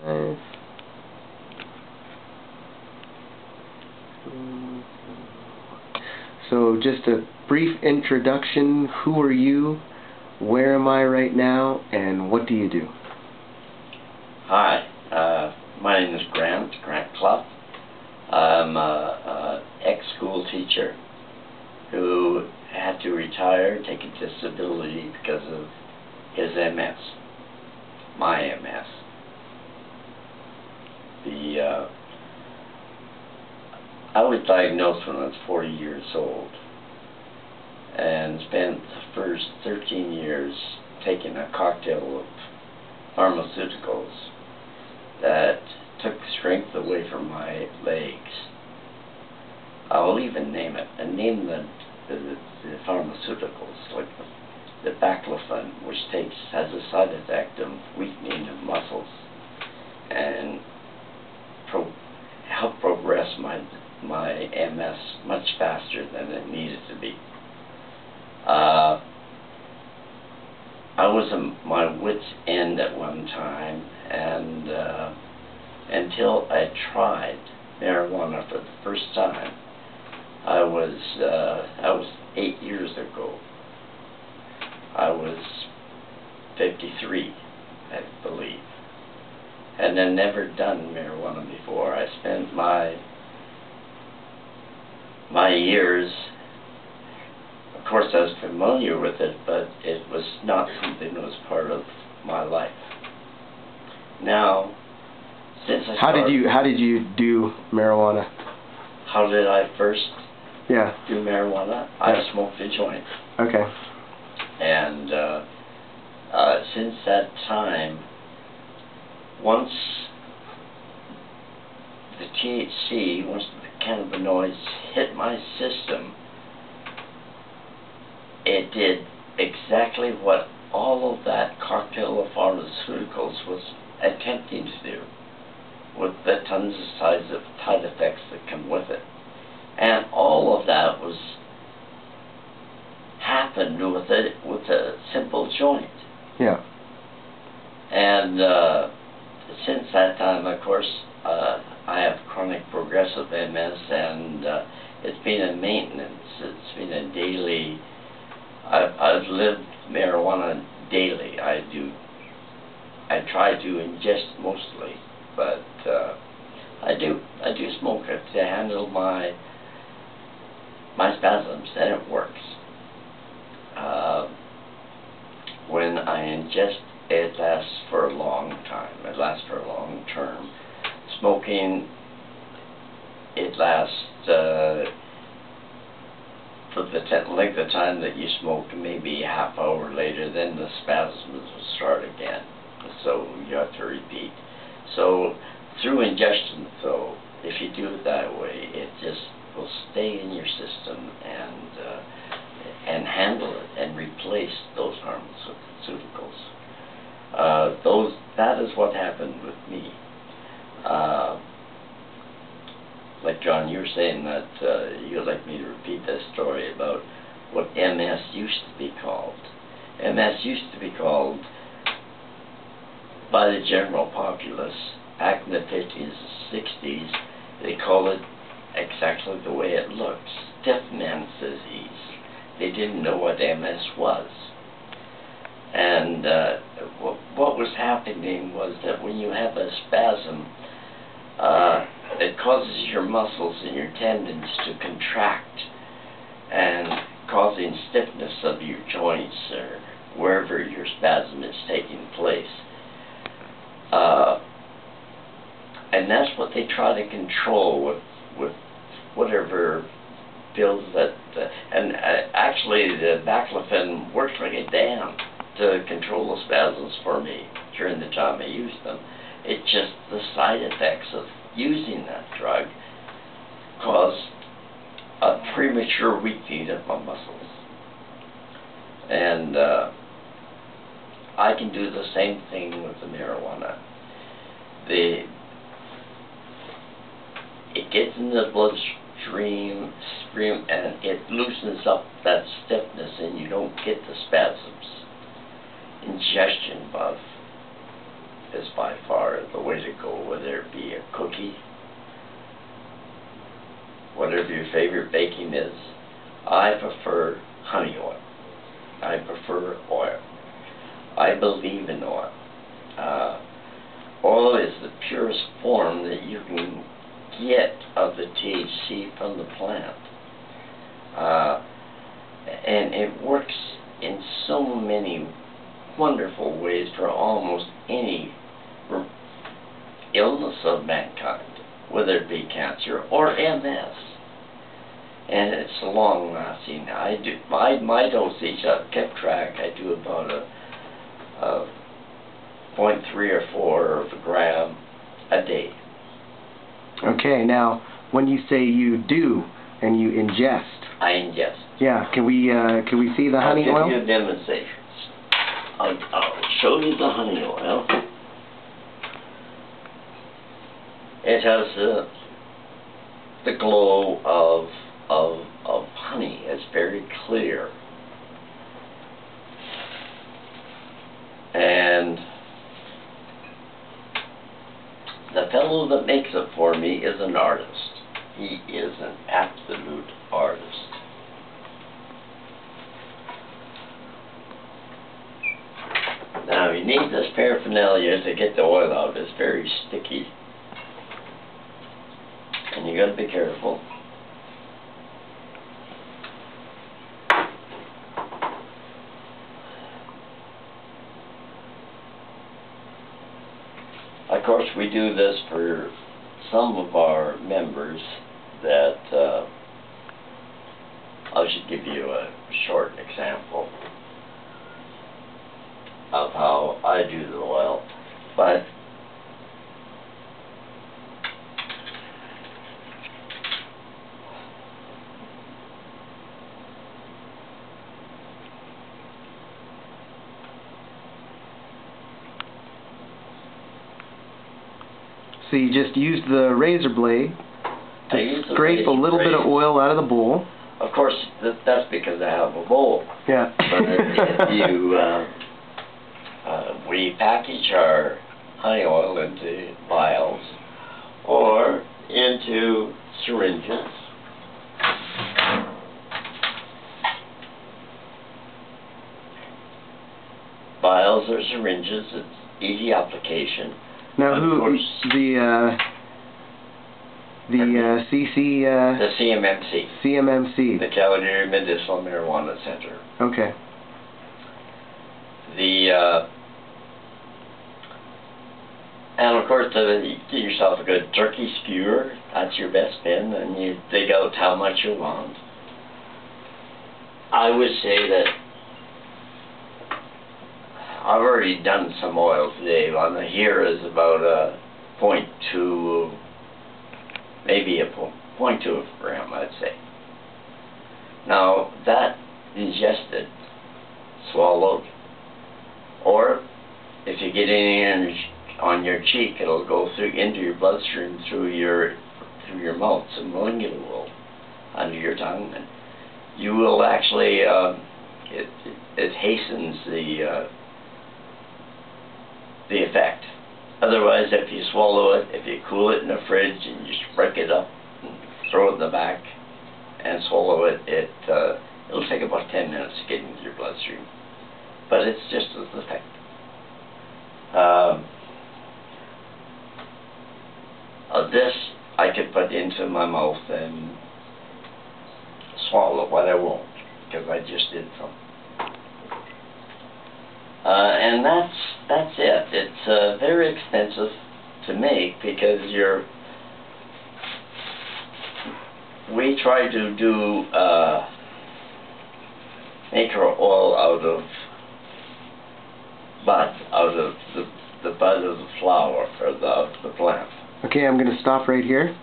Nice. So just a brief introduction. Who are you? Where am I right now? And what do you do? Hi, my name is Grant Cluff. I'm an ex-school teacher who had to retire, take a disability because of his MS, my MS. I was diagnosed when I was 40 years old and spent the first 13 years taking a cocktail of pharmaceuticals that took the strength away from my legs. I'll even name it, and name the pharmaceuticals, like the baclofen, which has a side effect of weakening of muscles and help progress my MS much faster than it needed to be. I was at my wit's end at one time, and until I tried marijuana for the first time. I was 8 years ago. I was 53, I believe, and I'd never done marijuana before. I spent my years, of course I was familiar with it, but it was not something that was part of my life. Now, since I started... How did you do marijuana? How did I first do marijuana? Yeah. I smoked a joint. Okay. And since that time, once the THC, once the cannabinoids hit my system, it did exactly what all of that cocktail of pharmaceuticals was attempting to do, with the tons of side effects that come with it. And all of that happened with a simple joint. Yeah. And since that time, of course, I have chronic progressive MS, and it's been a maintenance. It's been a daily. I've lived marijuana daily. I try to ingest mostly, but I do smoke it to handle my spasms, and it works. When I ingest, it lasts for a long time. It lasts for a long term. Smoking, it lasts for the length of time that you smoke, maybe a half hour later, then the spasms will start again. So you have to repeat. So through ingestion, though, if you do it that way, it just will stay in your system and handle it and replace those pharmaceuticals. That is what happened with me. Like John, you were saying that you'd like me to repeat this story about what MS used to be called. MS used to be called, by the general populace, back in the 50s and 60s, they call it exactly the way it looks, stiff man's disease. They didn't know what MS was. And what was happening was that when you have a spasm, it causes your muscles and your tendons to contract, and causing stiffness of your joints or wherever your spasm is taking place. And that's what they try to control with whatever pills that, actually the baclofen worked like a dam to control the spasms for me during the time I used them. It just, the side effects of using that drug caused a premature weakening of my muscles. And I can do the same thing with the marijuana. It gets in the bloodstream, and it loosens up that stiffness, and you don't get the spasms. Ingestion of is by far the way to go, whether it be a cookie, whatever your favorite baking is. I prefer honey oil. I prefer oil. I believe in oil. Oil is the purest form that you can get of the THC from the plant. And it works in so many wonderful ways for almost any illness of mankind, whether it be cancer or MS. And it's long lasting. I do my dosage, I've kept track. I do about a 0.3 or 4 of a gram a day. Okay, now when you say you do and you ingest, I ingest. yeah, can we see the honey oil? I'll give you a demonstration. I'll show you the honey oil. It has the glow of honey. It's very clear. And the fellow that makes it for me is an artist. He is an absolute artist. Now you need this paraphernalia to get the oil out. It's very sticky. And you gotta be careful. Of course, we do this for some of our members that I should give you a short example of how I do the oil. But so you just use the razor blade to scrape a little bit of oil out of the bowl. Of course, that's because I have a bowl. Yeah. But if you, we package our honey oil into vials or into syringes. Vials or syringes, it's easy application. Now, the CMMC. CMMC. The Calgary Medicinal Marijuana Center. Okay. And of course, you get yourself a good turkey skewer. That's your best bin, and you dig out how much you want. I would say that I've already done some oil today. On the here is about a 0.2, maybe a 0.2 of a gram, I'd say. Now that ingested, swallowed, or if you get any on your cheek, it'll go through into your bloodstream through your mouth, sublingual, under your tongue, and you will actually it hastens the effect. Otherwise, if you swallow it, if you cool it in the fridge and you just break it up and throw it in the back and swallow it, it'll take about 10 minutes to get into your bloodstream. But it's just as effective. This I could put into my mouth and swallow, but I won't, because I just did some. And that's it. It's very expensive to make because we try to do make our oil out of the bud of the flower or the plant. Okay, I'm going to stop right here.